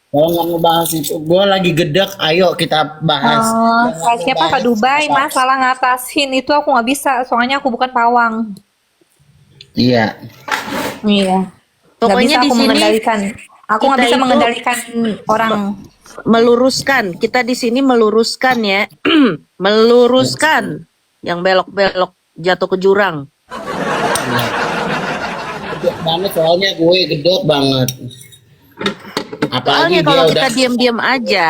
Kalau nggak ngebahas itu, gue lagi gedek. Ayo kita bahas. Kak siapa Kak Dubai masalah ngatasin itu aku nggak bisa, soalnya aku bukan pawang. Iya. Iya. Nggak Pokoknya bisa di aku sini mengendalikan. Aku nggak kita bisa itu mengendalikan orang. meluruskan. Kita di sini meluruskan ya. Meluruskan yang belok-belok jatuh ke jurang. Gedek banget soalnya gue gedek banget. Apalagi Soalnya kalau dia kita udah diam-diam aja,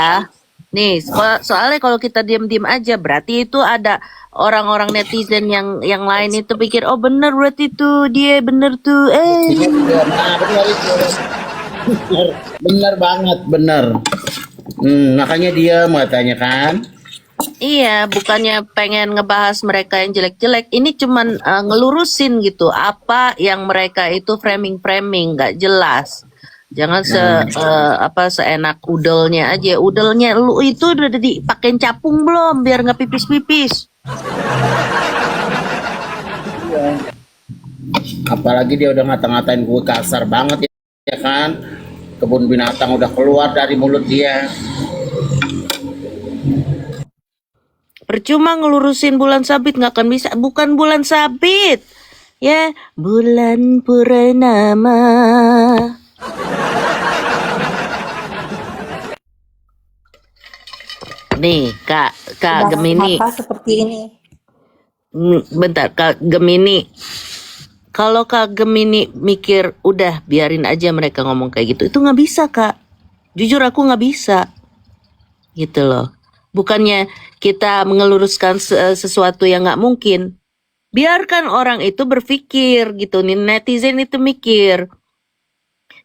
nih, soalnya kalau kita diam-diam aja, berarti itu ada orang-orang netizen yang lain itu pikir, oh bener berarti tuh dia bener tuh, Iya, nah, benar itu. Bener, bener banget, bener. Makanya dia mau tanya kan. iya, bukannya pengen ngebahas mereka yang jelek-jelek, ini cuman ngelurusin gitu, apa yang mereka itu framing-framing, nggak jelas. Jangan seenak udelnya aja. Udelnya lu itu udah dipakein capung belum biar nggak pipis-pipis. Apalagi dia udah ngata-ngatain gue kasar banget ya kan. Kebun binatang udah keluar dari mulut dia. Percuma ngelurusin bulan sabit nggak akan bisa. Bukan bulan sabit. Ya, bulan purnama. Nih, Kak Bahas Gemini. apa seperti ini? Bentar, Kak Gemini. Kalau Kak Gemini mikir, udah biarin aja mereka ngomong kayak gitu. Itu nggak bisa, Kak. Jujur aku nggak bisa. Gitu loh. Bukannya kita mengeluruskan sesuatu yang nggak mungkin. Biarkan orang itu berpikir gitu. Nih, netizen itu mikir.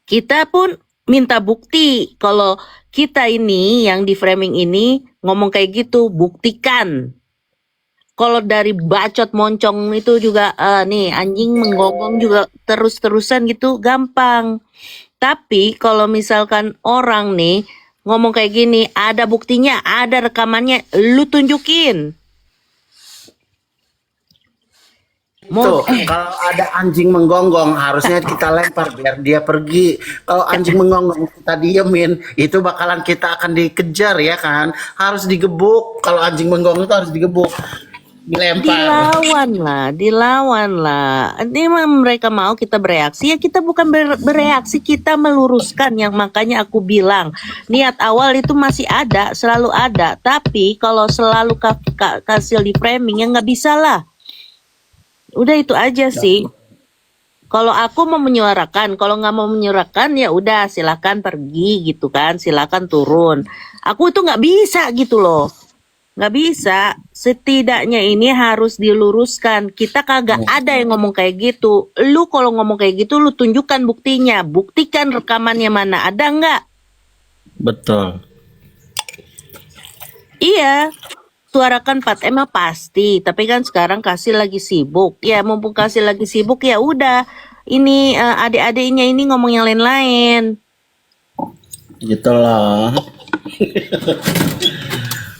Kita pun minta bukti. Kalau kita ini yang di framing ini ngomong kayak gitu, buktikan. kalau dari bacot moncong itu juga nih anjing menggonggong juga terus-terusan gitu gampang. Tapi kalau misalkan orang nih ngomong kayak gini, ada buktinya, ada rekamannya, lu tunjukin. Tuh, kalau ada anjing menggonggong harusnya kita lempar biar dia pergi. Kalau anjing menggonggong kita diemin, itu bakalan kita akan dikejar ya kan. Harus digebuk. Kalau anjing menggonggong itu harus digebuk. Dilempar. Dilawan lah. Ini memang mereka mau kita bereaksi, ya kita bukan bereaksi, kita meluruskan. Yang makanya aku bilang niat awal itu masih ada, selalu ada. Tapi kalau selalu kasih di framing ya nggak bisa lah. Udah itu aja sih. Kalau aku mau menyuarakan, kalau nggak mau menyuarakan ya udah silakan pergi gitu kan, silakan turun. Aku itu nggak bisa gitu loh, nggak bisa. Setidaknya ini harus diluruskan. Kita kagak ada yang ngomong kayak gitu. Lu kalau ngomong kayak gitu, lu tunjukkan buktinya, buktikan rekamannya mana, ada nggak? Betul. Iya. Suarakan 4M mah pasti, tapi kan sekarang kasih lagi sibuk. Ya mumpung kasih lagi sibuk ya udah. Ini adik-adiknya ini ngomong yang lain-lain. Gitu loh.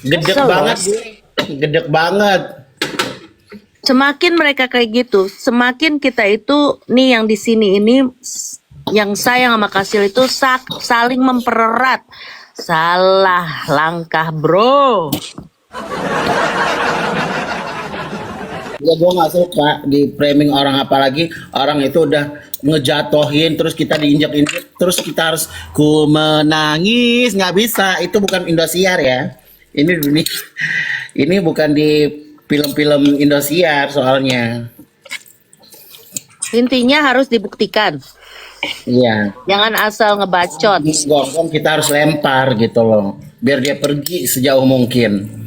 Gedek Kesel, banget, Bos. gue. Gedek banget. Semakin mereka kayak gitu, semakin kita itu nih yang di sini ini yang sayang sama Kasil itu saling mempererat. Salah langkah, bro. Ya gue nggak suka di framing orang, apalagi orang itu udah ngejatohin terus kita diinjak-injak terus kita harus ku menangis, nggak bisa. Itu bukan Indosiar ya, ini bukan di film-film Indosiar soalnya. Intinya harus dibuktikan. Iya, Jangan asal ngebacot. gonggong kita harus lempar gitu loh biar dia pergi sejauh mungkin.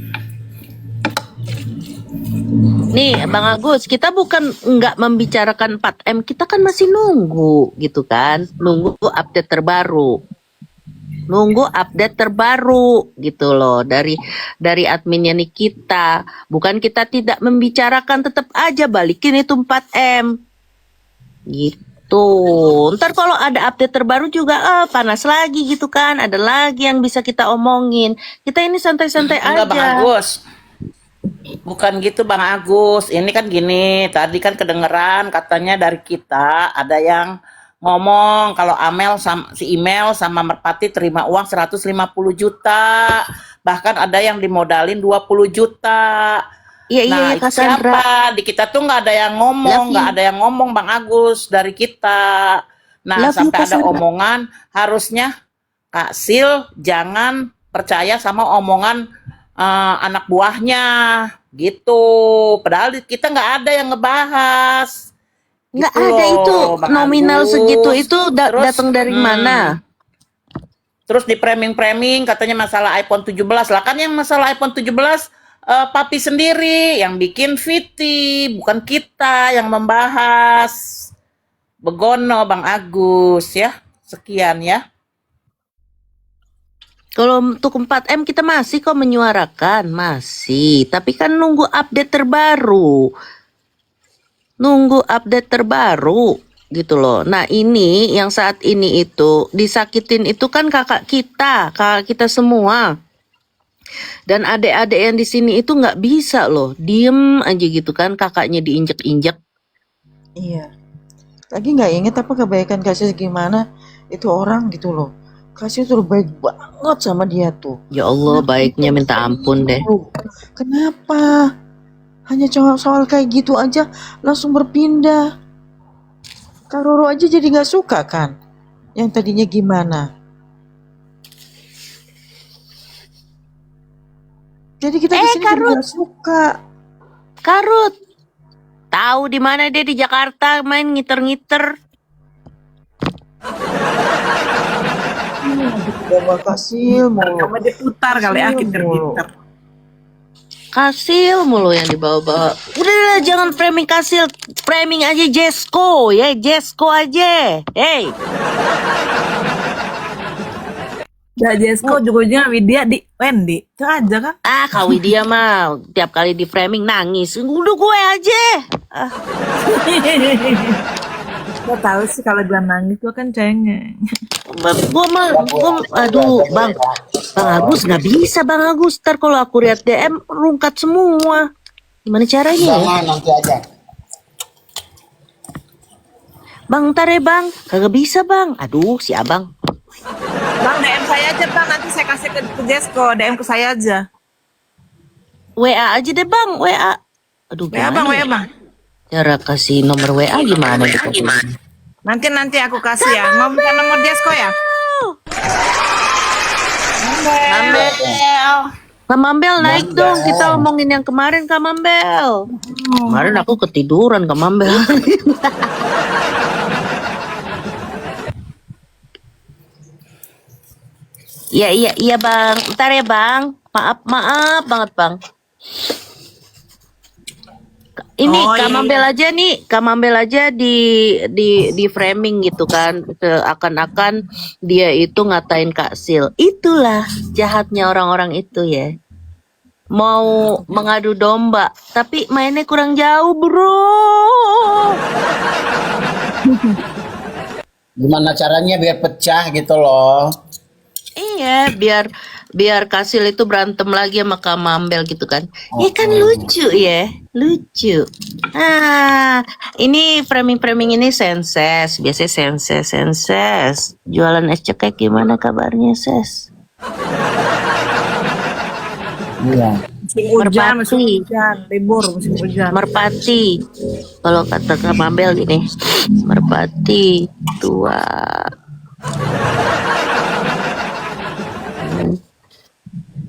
Nih, Bang Agus, kita bukan nggak membicarakan 4M, kita kan masih nunggu gitu kan, nunggu update terbaru. Nunggu update terbaru gitu loh dari adminnya nih kita. Bukan kita tidak membicarakan, tetap aja balikin itu 4M. Gitu. Ntar kalau ada update terbaru juga panas lagi gitu kan, ada lagi yang bisa kita omongin. Kita ini santai-santai Enggak, Bang aja. Agus. Bukan gitu Bang Agus. Ini kan gini, tadi kan kedengeran katanya dari kita ada yang ngomong kalau si email sama Merpati terima uang 150 juta. Bahkan ada yang dimodalin 20 juta. Iya, Nah, iya, itu Cassandra. siapa? Di kita tuh nggak ada yang ngomong, Love nggak you. ada yang ngomong Bang Agus dari kita. Nah, Love you, sampai ada Cassandra. omongan harusnya Kak Sil jangan percaya sama omongan anak buahnya gitu. Padahal kita nggak ada yang ngebahas. Nggak Gitu ada itu loh, Bang nominal Agus. segitu itu Terus, datang dari mana? Terus di framing katanya masalah iPhone 17. Lah kan yang masalah iPhone 17 Papi sendiri yang bikin Viti, bukan kita yang membahas. Begono Bang Agus ya. Sekian ya. Kalau untuk 4M kita masih kok menyuarakan, masih. Tapi kan nunggu update terbaru. Nunggu update terbaru gitu loh. Nah ini yang saat ini itu disakitin itu kan kakak kita semua. Dan adik-adik yang di sini itu nggak bisa loh, diem aja gitu kan kakaknya diinjek-injek. Iya. Lagi nggak inget apa kebaikan Kasih gimana itu orang gitu loh. Kasih tuh baik banget sama dia tuh. Ya Allah, Kenapa baiknya bisa minta ampun deh. gitu? Kenapa? Hanya soal kayak gitu aja langsung berpindah. Kak Roro aja jadi nggak suka kan? Yang tadinya gimana? Jadi kita di sini jadi Karut. nggak suka. Karut, tahu di mana dia di Jakarta main ngiter-ngiter. Bawa Kasil mulu. Kamu diputar kali ya, Kasil mulu. gitar-gitar. Kasil mulu yang dibawa-bawa. Udah jangan framing Kasil, framing aja Jesko ya, Jesko aja. Hey. Gak Jesko juga Widya di Wendy. Itu aja kan. Ah, Kak Widya mah tiap kali di framing nangis. Udah gue aja. Ah, Gak tahu sih kalau dia nangis gue kan cengeng. aduh, Bang Agus nggak bisa, Bang Agus. Ntar kalau aku lihat DM rungkat semua. Gimana caranya ya? Jangan nanti aja. Bang, ntar ya Bang. Kagak bisa Bang. Aduh, si Abang. Bang DM saya aja Bang, nanti saya kasih ke Jesko, DM ke saya aja. WA aja deh Bang, WA. Aduh, WA gimana Bang, WA ya? Bang. Cara kasih nomor WA gimana dikasih? Nanti aku kasih ya. Mau minta nomor Jesko ya? Mambel. Kak Mambel naik dong. Kita omongin yang kemarin Kak Mambel. Kemarin aku ketiduran Kak Mambel. Iya Bang. Ntar ya Bang. Maaf banget Bang. Ini Kak Mambel aja nih, Kak Mambel aja di framing gitu kan, seakan-akan dia itu ngatain Kak Sil. Itulah jahatnya orang-orang itu ya. Mau mengadu domba, tapi mainnya kurang jauh, Bro. Gimana caranya biar pecah gitu loh? Iya, biar Kasil itu berantem lagi sama Kak Mambel gitu kan. Ya kan lucu ya, lucu. Ah, ini framing ini senses, biasanya senses. Jualan es cekek gimana kabarnya, Ses? Iya. Musim hujan, libur musim hujan. Merpati. Kalau kata Kak Mambel gini, merpati tua.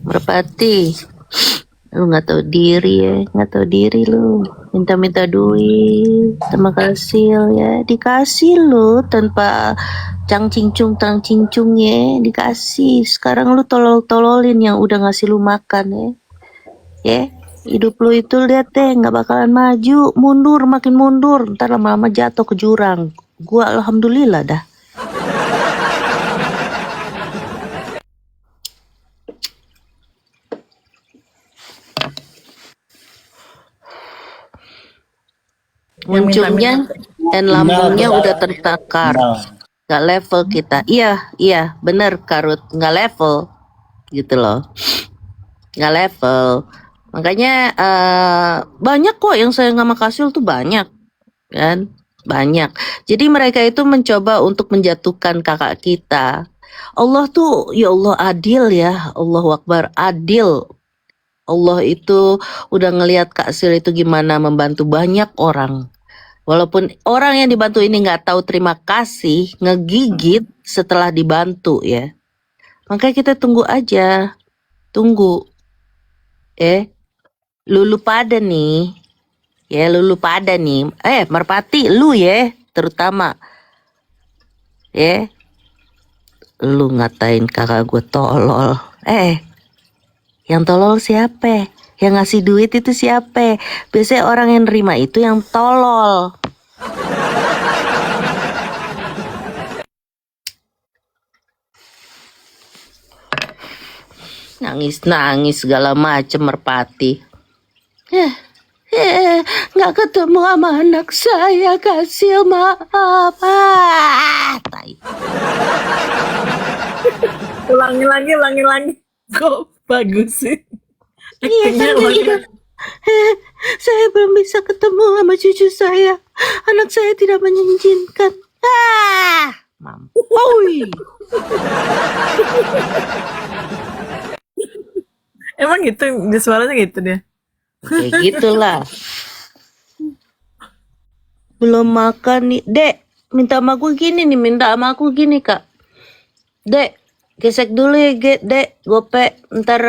Merpati, lu nggak tahu diri lu, minta duit sama Kasil ya, dikasih lu tanpa cang cincung ya, dikasih. Sekarang lu tololin yang udah ngasih lu makan ya, hidup lu itu lihat deh nggak bakalan maju, makin mundur, ntar lama-lama jatuh ke jurang. Gua alhamdulillah dah. Muncungnya dan lambungnya udah tertakar, nggak level kita. Iya bener Karut, nggak level gitu loh, nggak level. Makanya banyak kok yang sayang sama Kasil tuh, banyak kan, banyak. Jadi mereka itu mencoba untuk menjatuhkan kakak kita. Allah tuh ya Allah adil ya, Allahu Akbar, adil. Allah itu udah ngelihat Kak Sil itu gimana membantu banyak orang. Walaupun orang yang dibantu ini nggak tahu terima kasih, ngegigit setelah dibantu ya. Makanya kita tunggu aja, tunggu. Lulu pada nih, Merpati lu ya, terutama. Lu ngatain kakak gue tolol. Yang tolol siapa? Yang ngasih duit itu siapa? Biasanya orang yang nerima itu yang tolol. Nangis segala macem Merpati. Nggak ketemu sama anak saya, Kasil, maaf. Tai. Ulangi lagi. Kok bagus sih? Iya kan gitu. Saya belum bisa ketemu sama cucu saya. Anak saya tidak mengizinkan. Mampui. Emang gitu, di suaranya gitu dia. Ya gitulah. Belum makan nih, Dek. Minta sama aku gini, Kak. Dek, gesek dulu ya, Dek. Gope, ntar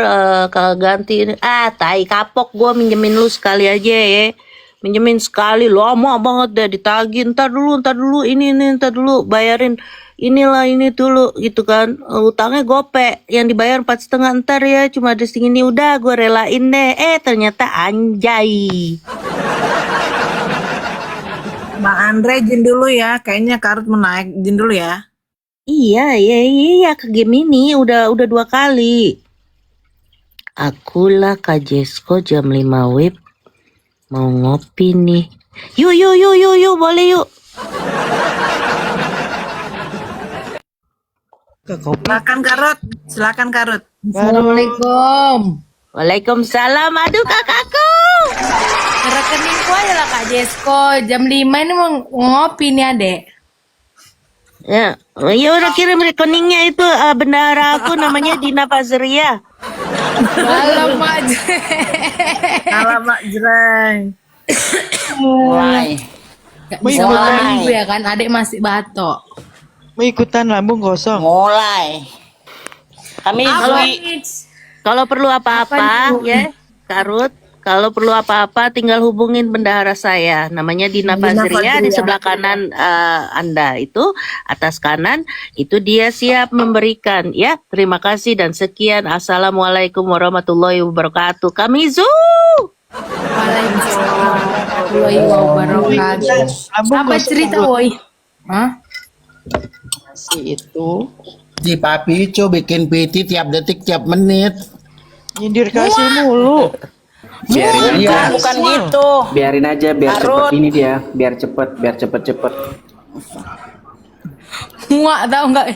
kalau ganti. Tai kapok, gue minjemin lu sekali aja ya. Minjemin sekali, lama banget deh ditagih. Ntar dulu, ini, ntar dulu. Bayarin ini dulu gitu kan. Utangnya gope, yang dibayar 4,5 ntar ya. Cuma ada segini, udah gue relain deh. Ternyata anjay. Bang Andre, izin dulu ya. Kayaknya Karut mau naik, izin dulu ya. Iya, ke Gemini udah 2 kali. Akulah Kak Jesko jam 5 WIB mau ngopi nih. Yuk, boleh yuk. Ke kopi. Silakan Karot, silakan Karot. Assalamualaikum. Waalaikumsalam. Aduh kakakku. Rekeningku aja lah Kak Jesko. Jam 5 ini mau ngopi nih adek. Ya udah kirim rekeningnya itu bendahara aku namanya Dina Fazria. Alamak. Alamak jreng. Mulai. Gak bisa malam minggu ya kan, adek masih batok. Mau ikutan lambung kosong. Mulai. Kami Kalau perlu apa-apa ya, Karut. Kalau perlu apa-apa tinggal hubungin bendahara saya. Namanya Dina Fazria di sebelah kanan Anda itu, atas kanan itu dia siap memberikan ya. Terima kasih dan sekian. Assalamualaikum warahmatullahi wabarakatuh. Kami Zoo. Waalaikumsalam warahmatullahi wabarakatuh. Apa cerita woi? Hah? Si itu Si Papi Ico bikin PT tiap detik tiap menit. nyindir kasih mulu. Biarin aja, bukan gitu. biarin aja biar Karut. cepet ini dia, biar cepet. Muak tahu nggak?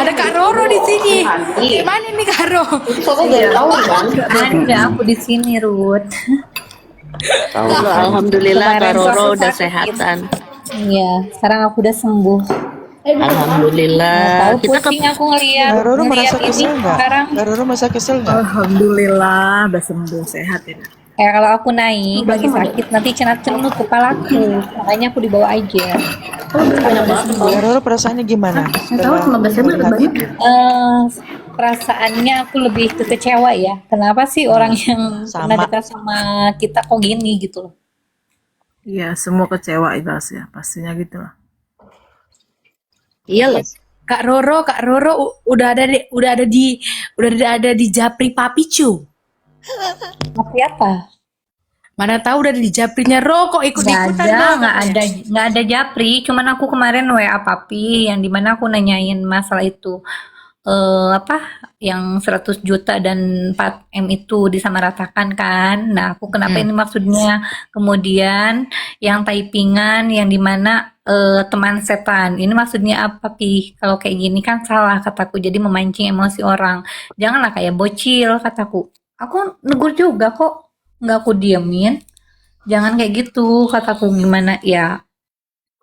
Ada Kak Roro di sini. Gimana nih Kak Roro? Ada aku di sini, Ruth. Tahu. Alhamdulillah Kak Kemarin Roro aku udah sakit sehatan. Iya, sekarang aku udah sembuh. Alhamdulillah. Tahu Kita ke pusing aku ngeliat Kak Roro merasa ini kesel nggak? sekarang. Kak Roro merasa kesel nggak? Alhamdulillah udah sembuh sehat ya. Kalau aku naik lagi sakit nanti cenut kepalaku, makanya aku dibawa aja. Kak Roro perasaannya gimana? Setelah melihat itu? Perasaannya aku lebih kecewa ya. Kenapa sih orang yang Sama. pernah dekat sama kita kok gini gitu loh? Iya, semua kecewa Ibas ya, pastinya gitu lah. Iya loh. Kak Roro udah ada di Japri Papicu. Tapi apa? Mana tahu udah di Japrinya Ro kok ikut-ikutan dong. Nggak ada Japri. Cuman aku kemarin WA Papi yang dimana aku nanyain masalah itu apa yang 100 juta dan 4M itu disamaratakan kan. Nah, aku kenapa ini maksudnya? Kemudian yang typingan yang dimana teman setan. Ini maksudnya apa, Pi? Kalau kayak gini kan salah kataku. Jadi memancing emosi orang. Janganlah kayak bocil kataku. Aku negur juga kok. Nggak aku diemin. Jangan kayak gitu kataku, gimana ya.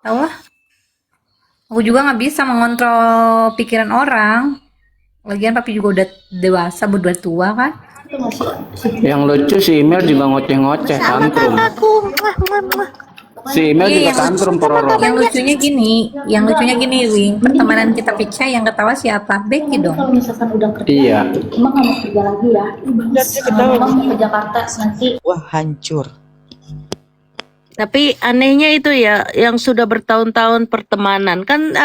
Tahu lah. Aku juga nggak bisa mengontrol pikiran orang. Lagian Papi juga udah dewasa, berdua tua kan. Yang lucu si Email juga ngoceh-ngoceh tantrum. Si Email juga tantrum Pororo. Yang lucunya gini, Wing. Pertemanan kita pecah, yang ketawa siapa? Becky dong. Iya. Lihat dia ketawa. Wah hancur. Tapi anehnya itu ya, yang sudah bertahun-tahun pertemanan kan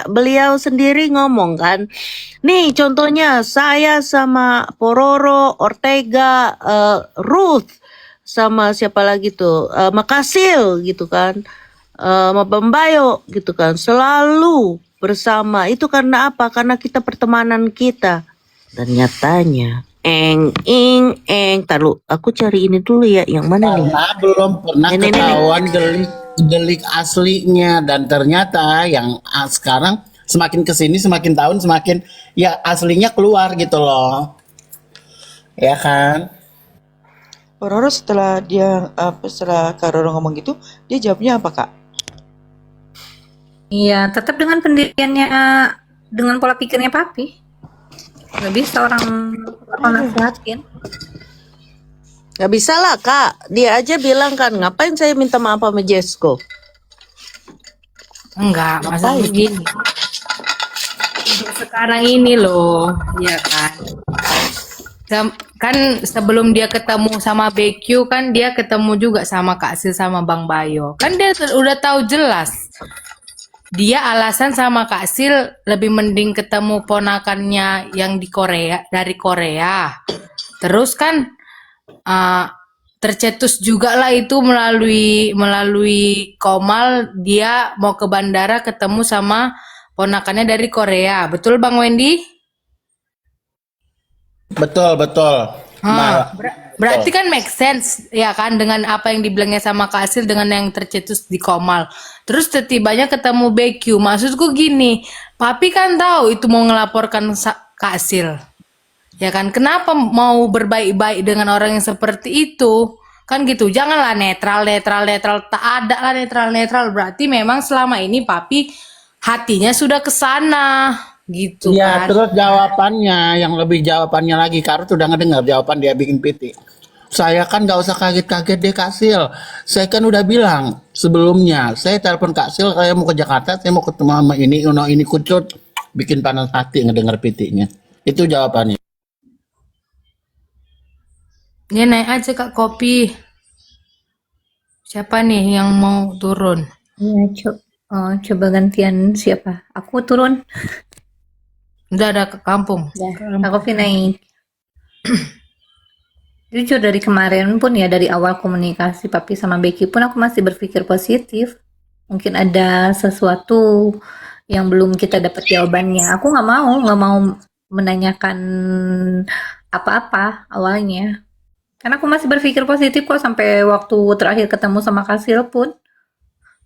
beliau sendiri ngomong kan, nih contohnya saya sama Pororo, Ortega, Ruth, sama siapa lagi tuh, Makasil gitu kan, sama Bambayo gitu kan, selalu bersama. Itu karena apa? Karena kita pertemanan kita. Dan nyatanya taruh aku cari ini dulu ya, yang mana nih? Karena belum pernah Ini. ketahuan delik aslinya, dan ternyata yang sekarang semakin kesini semakin tahun semakin ya aslinya keluar gitu loh, ya kan? Roro setelah Kak Roro ngomong gitu, dia jawabnya apa Kak? Iya, tetap dengan pendiriannya, dengan pola pikirnya Papi. Gak bisa orang nasihatin. Gak bisa lah Kak, dia aja bilang kan, ngapain saya minta maaf sama Jesko? Enggak, masa begini. Untuk sekarang ini loh, ya kan. Kan sebelum dia ketemu sama BQ kan dia ketemu juga sama Kak Sil sama Bang Bayo. Kan dia udah tahu jelas. Dia alasan sama Kak Sil lebih mending ketemu ponakannya yang dari Korea. Terus kan tercetus juga lah itu melalui Komal, dia mau ke bandara ketemu sama ponakannya dari Korea. Betul Bang Wendy? Betul, betul. Ah, berarti kan make sense ya kan dengan apa yang dibilangnya sama Kak Asil dengan yang tercetus di Komal. Terus setibanya ketemu BQ. Maksudku gini, Papi kan tahu itu mau ngelaporkan Kak Asil. Ya kan, kenapa mau berbaik-baik dengan orang yang seperti itu? Kan gitu, janganlah netral. Tak ada lah netral. Berarti memang selama ini Papi hatinya sudah ke sana. Gitu Iya, kan. terus jawabannya, yang lebih jawabannya lagi, Karut udah ngedengar jawaban dia bikin PT. Saya kan nggak usah kaget-kaget deh Kak Sil. Saya kan udah bilang sebelumnya, saya telepon Kak Sil, saya mau ke Jakarta, saya mau ketemu sama ini kucut, bikin panas hati ngedengar PT-nya. Itu jawabannya. Ya naik aja Kak Kopi. Siapa nih yang mau turun? Ya, coba gantian siapa? Aku turun. Udah ada ke kampung. Aku naik. Jujur dari kemarin pun ya, dari awal komunikasi Papi sama Becky pun aku masih berpikir positif. Mungkin ada sesuatu yang belum kita dapat jawabannya. Aku nggak mau menanyakan apa-apa awalnya. Karena aku masih berpikir positif kok sampai waktu terakhir ketemu sama Kasil pun.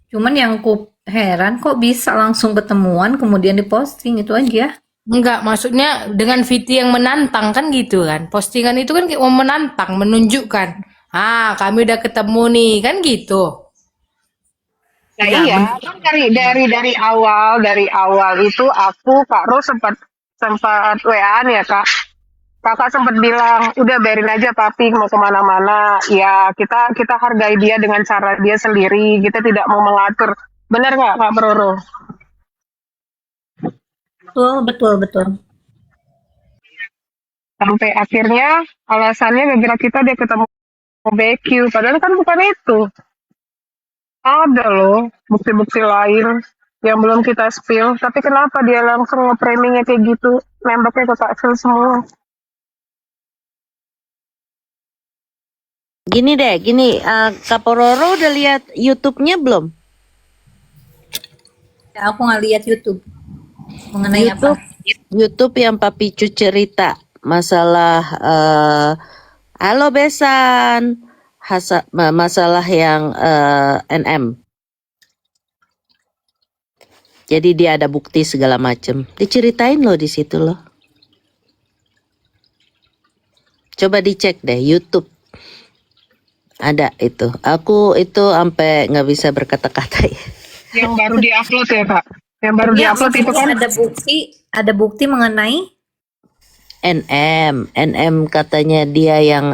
Cuman yang aku heran kok bisa langsung ketemuan kemudian diposting, itu aja. Enggak, maksudnya dengan Viti yang menantang kan gitu kan. Postingan itu kan kayak mau menantang, menunjukkan. Ah, kami udah ketemu nih, kan gitu. Nah iya, kan dari awal itu aku Kak Ros sempat WA-an ya Kak. Kakak sempat bilang, udah biarin aja Papi mau kemana-mana. Ya kita hargai dia dengan cara dia sendiri. Kita tidak mau mengatur. Benar nggak Kak Roro? Betul. Sampai akhirnya alasannya gara-gara dia ketemu BQ. Padahal kan bukan itu. Ada loh bukti-bukti lain yang belum kita spill. Tapi kenapa dia langsung nge-framingnya kayak gitu? Nembaknya ke Kak Sil semua. Gini, Kak Pororo udah lihat YouTube-nya belum? Ya, aku nggak lihat YouTube. Mengenai apa? YouTube yang Papi Cu cerita masalah halo Besan, masalah yang NM. Jadi dia ada bukti segala macem. Diceritain loh di situ loh. Coba dicek deh YouTube. Ada itu. Aku itu sampai nggak bisa berkata-kata ya. Yang baru diupload ya Kak? Yang baru Ya, diupload itu kan ada bukti mengenai NM katanya dia yang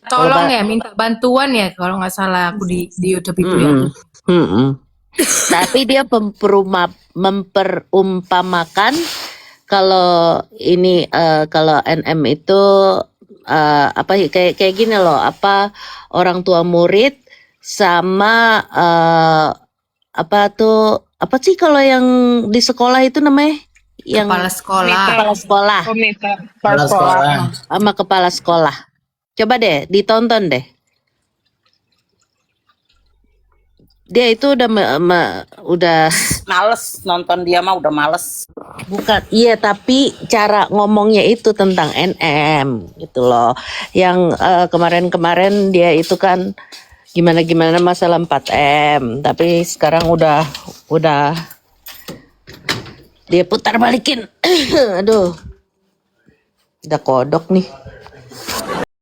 Tolong ya, minta bantuan ya kalau nggak salah aku di YouTube itu ya. Tapi dia memperumpamakan kalau ini kalau NM itu apa kayak gini loh, apa orang tua murid sama apa sih kalau yang di sekolah itu namanya yang Kepala sekolah. kepala sekolah sama kepala sekolah. Coba deh ditonton deh. Dia itu udah Males nonton dia mah udah males. bukan, iya, tapi cara ngomongnya itu tentang NM gitu loh. Yang kemarin-kemarin dia itu kan gimana masalah 4M, tapi sekarang udah dia putar balikin. Aduh, udah kodok nih.